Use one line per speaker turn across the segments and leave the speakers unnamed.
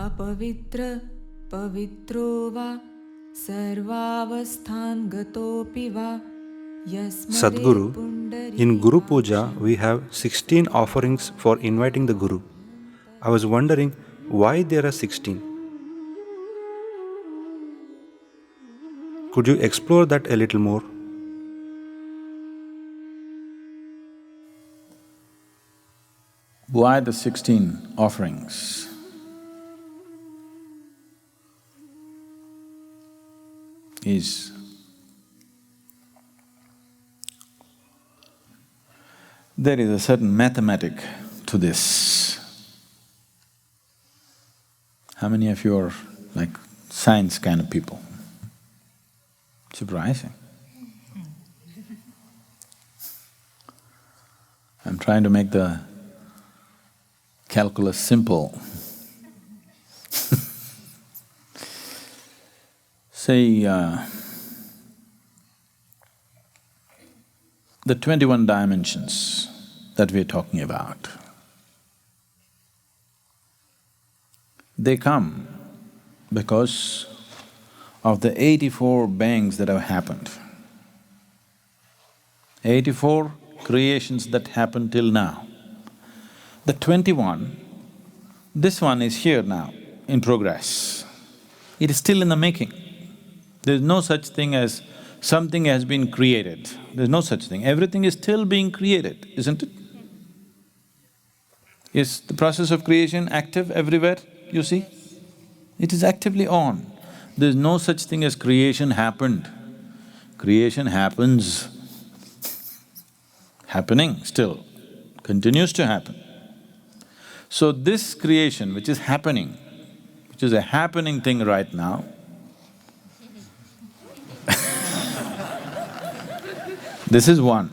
अपवित्र पवित्रो वा सर्वावस्थान गतोऽपि वा
Sadhguru, in Guru Puja we have 16 offerings for inviting the Guru. I was wondering why there are 16. Could you explore that a little more?
Why the 16 offerings? Is there is a certain mathematic to this. How many of you are like science kind of people? Surprising. I'm trying to make the calculus simple. Say, the 21 dimensions that we're talking about, they come because of the 84 beings that have happened. 84 creations that happened till now. The 21, this one is here now, in progress. It is still in the making. There's no such thing as something has been created. There's no such thing. Everything is still being created, isn't it? Is the process of creation active everywhere, you see? It is actively on. There's no such thing as creation happened. Creation happens, happening still, continues to happen. So this creation which is happening, which is a happening thing right now, this is one.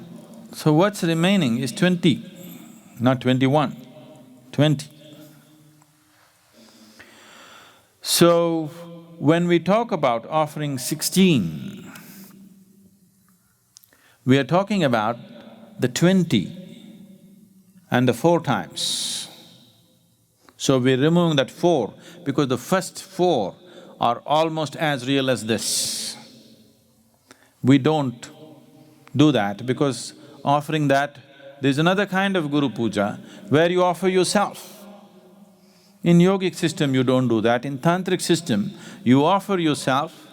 So what's remaining is 20, not 21, 20. So when we talk about offering 16, we are talking about the 20 and the 4 times. So we're removing that 4 because the first 4 are almost as real as this. We don't do that because offering that, there's another kind of Guru Puja where you offer yourself. In yogic system you don't do that, in Tantric system you offer yourself.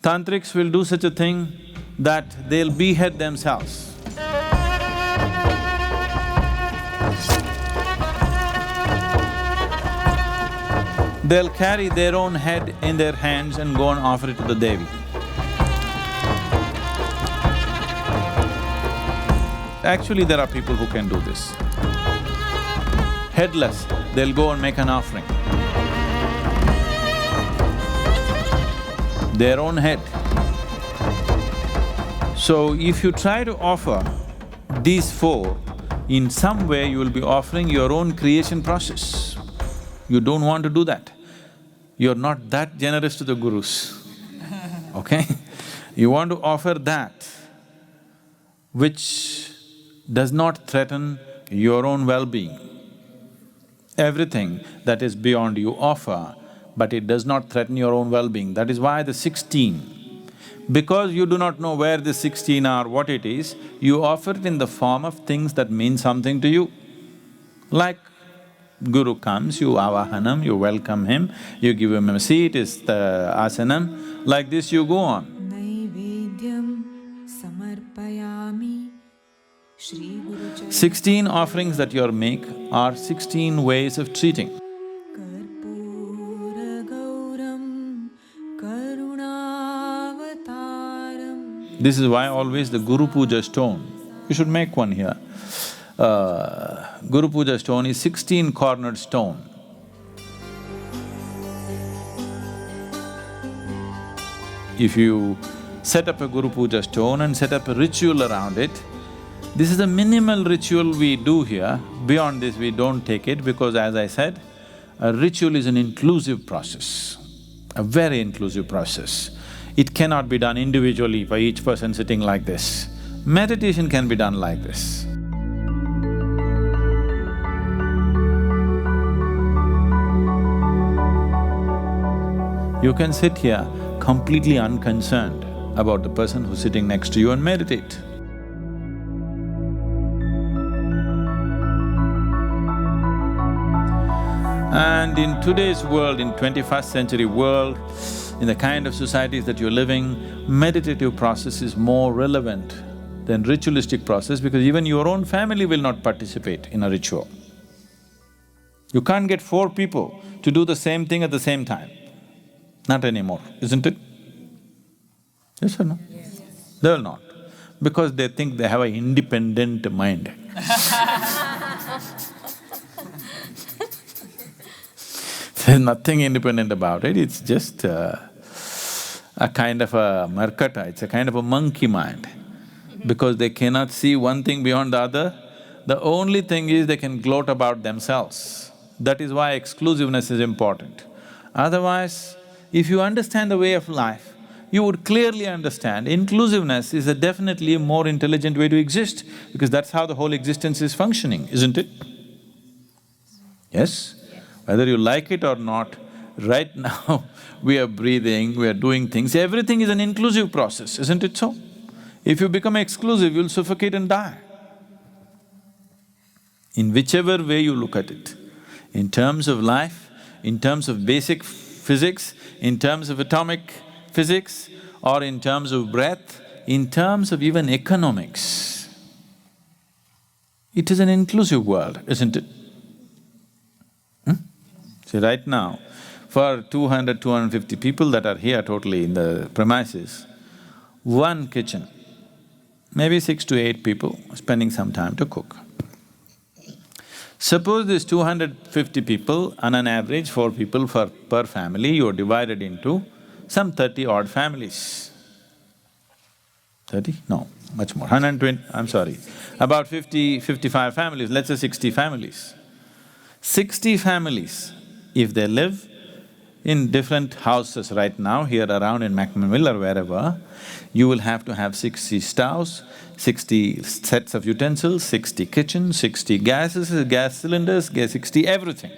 Tantrics will do such a thing that they'll behead themselves. They'll carry their own head in their hands and go and offer it to the Devi. Actually, there are people who can do this. Headless, they'll go and make an offering. Their own head. So if you try to offer these 4, in some way you will be offering your own creation process. You don't want to do that. You're not that generous to the gurus, okay? You want to offer that which does not threaten your own well-being. Everything that is beyond you offer, but it does not threaten your own well-being. That is why the 16. Because you do not know where the 16 are, what it is, you offer it in the form of things that mean something to you. Like Guru comes, you avahanam, you welcome him, you give him a seat, it's the asanam, like this you go on. 16 offerings that you make are 16 ways of treating. This is why always the Guru Puja stone, you should make one here. Guru Puja stone is 16-cornered stone. If you set up a Guru Puja stone and set up a ritual around it, this is a minimal ritual we do here. Beyond this we don't take it because as I said, a ritual is an inclusive process, a very inclusive process. It cannot be done individually by each person sitting like this. Meditation can be done like this. You can sit here completely unconcerned about the person who's sitting next to you and meditate. And in today's world, in 21st century world, in the kind of societies that you're living, meditative process is more relevant than ritualistic process because even your own family will not participate in a ritual. You can't get 4 people to do the same thing at the same time. Not anymore, isn't it? Yes or no? Yes. They will not, because they think they have an independent mind. There's nothing independent about it, it's just a kind of a markata, it's a kind of a monkey mind. Because they cannot see one thing beyond the other, the only thing is they can gloat about themselves. That is why exclusiveness is important. Otherwise, if you understand the way of life, you would clearly understand inclusiveness is definitely a more intelligent way to exist, because that's how the whole existence is functioning, isn't it? Yes? Whether you like it or not, right now we are breathing, we are doing things, everything is an inclusive process, isn't it so? If you become exclusive, you'll suffocate and die. In whichever way you look at it, in terms of life, in terms of basic physics, in terms of atomic physics, or in terms of breath, in terms of even economics, it is an inclusive world, isn't it? See, right now, for 200, 250 people that are here totally in the premises, one kitchen, maybe 6 to 8 people spending some time to cook. Suppose these 250 people, on an average 4 people per family, you're divided into some 30-odd families. 30? No, much more, 120… I'm sorry, about 55 families, let's say 60 families. 60 families, if they live in different houses right now, here around in McMinnville or wherever, you will have to have 60 stoves, 60 sets of utensils, 60 kitchens, 60 gas cylinders, 60 everything.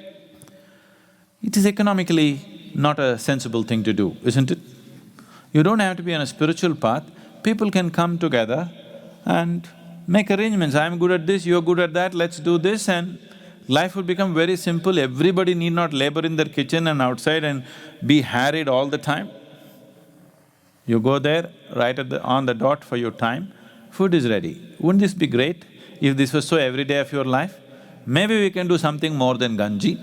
It is economically not a sensible thing to do, isn't it? You don't have to be on a spiritual path, people can come together and make arrangements. I'm good at this, you're good at that, let's do this, and life would become very simple. Everybody need not labor in their kitchen and outside and be harried all the time. You go there, right on the dot for your time, food is ready. Wouldn't this be great if this was so every day of your life? Maybe we can do something more than ganji.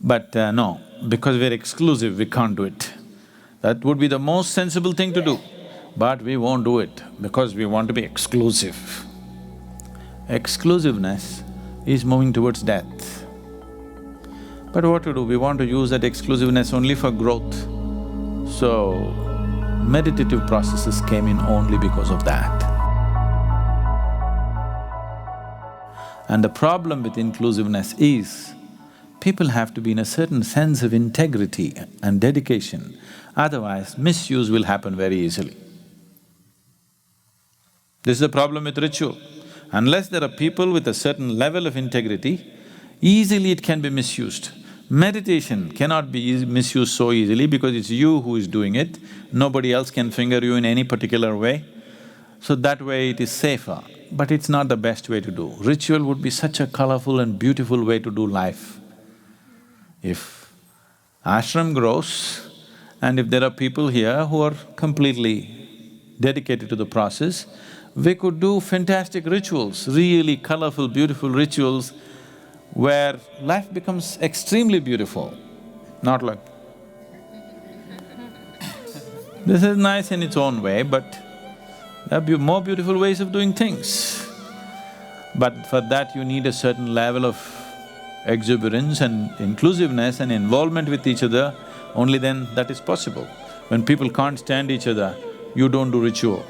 But no, because we're exclusive, we can't do it. That would be the most sensible thing to do, but we won't do it because we want to be exclusive. Exclusiveness is moving towards death. But what to do? We want to use that exclusiveness only for growth. So, meditative processes came in only because of that. And the problem with inclusiveness is, people have to be in a certain sense of integrity and dedication, otherwise misuse will happen very easily. This is the problem with ritual. Unless there are people with a certain level of integrity, easily it can be misused. Meditation cannot be misused so easily because it's you who is doing it, nobody else can finger you in any particular way. So that way it is safer, but it's not the best way to do. Ritual would be such a colorful and beautiful way to do life. If ashram grows and if there are people here who are completely dedicated to the process, we could do fantastic rituals, really colorful, beautiful rituals where life becomes extremely beautiful, not like… This is nice in its own way, but there are more beautiful ways of doing things. But for that you need a certain level of exuberance and inclusiveness and involvement with each other, only then that is possible. When people can't stand each other, you don't do ritual.